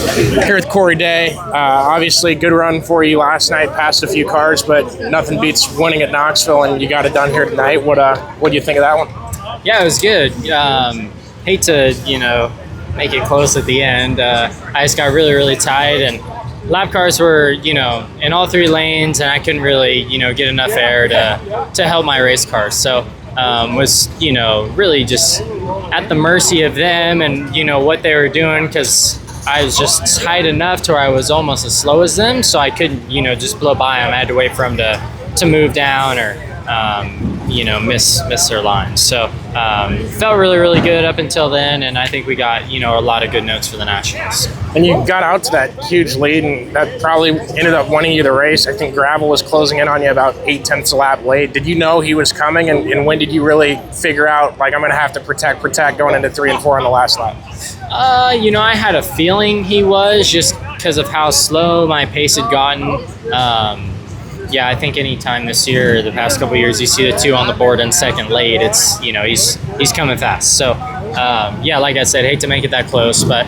Here with Corey Day. Obviously, good run for you last night. Passed a few cars, but nothing beats winning at Knoxville, and you got it done here tonight. What do you think of that one? Yeah, it was good. Hate to make it close at the end. I just got really tight, and lap cars were in all three lanes, and I couldn't really get enough air to help my race car. So was really just at the mercy of them and what they were doing, because I was just tight enough to where I was almost as slow as them, so I couldn't just blow by them. I had to wait for them to move down or miss their lines. So felt really good up until then, and I think we got a lot of good notes for the Nationals. And you got out to that huge lead, and that probably ended up winning you the race. I think Gravel was closing in on you about 0.8 a lap late. Did you know he was coming, and when did you really figure out, like, I'm going to have to protect going into 3 and 4 on the last lap? I had a feeling he was, just because of how slow my pace had gotten. Yeah, I think any time this year, the past couple of years, you see the two on the board and second late, it's he's coming fast. So like I said, hate to make it that close, but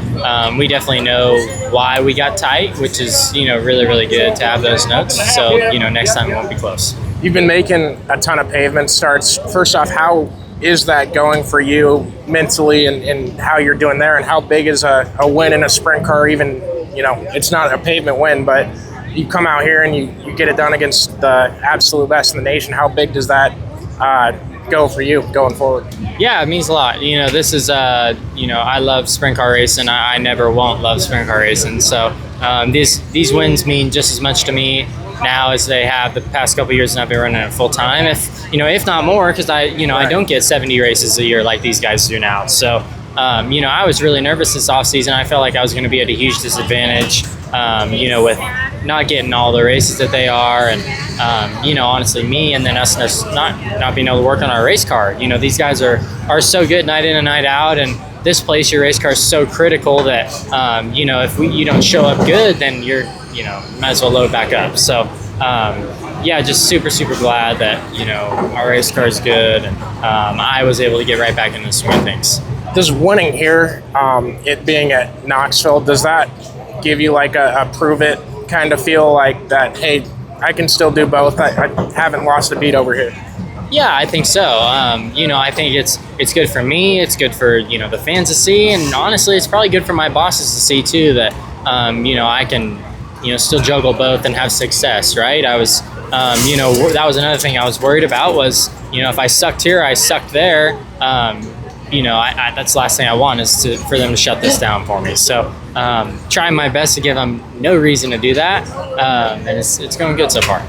we definitely know why we got tight, which is really good to have those notes. So next time it won't be close. You've been making a ton of pavement starts. First off, how is that going for you mentally, and how you're doing there, and how big is a win in a sprint car? Even it's not a pavement win, but you come out here and you get it done against the absolute best in the nation. How big does that go for you going forward? Yeah, it means a lot. This is, I love sprint car racing. I never won't love sprint car racing. So these wins mean just as much to me now as they have the past couple of years, and I've been running it full time. If not more, because I don't get 70 races a year like these guys do now. So I was really nervous this offseason. I felt like I was going to be at a huge disadvantage, with not getting all the races that they are, and honestly, me and then us not being able to work on our race car. These guys are so good night in and night out, and this place, your race car is so critical that if you don't show up good, then you're might as well load back up. So just super glad that our race car is good, and I was able to get right back into the swing of things. Does winning here, it being at Knoxville, does that give you like a prove it kind of feel, like that, hey, I can still do both, I haven't lost a beat over here? Yeah, I think so. I think it's good for me, it's good for the fans to see, and honestly it's probably good for my bosses to see too, that I can still juggle both and have success, right? I was that was another thing I was worried about, was if I sucked here, I sucked there. That's the last thing I want, is for them to shut this down for me. So trying my best to give them no reason to do that, and it's going good so far.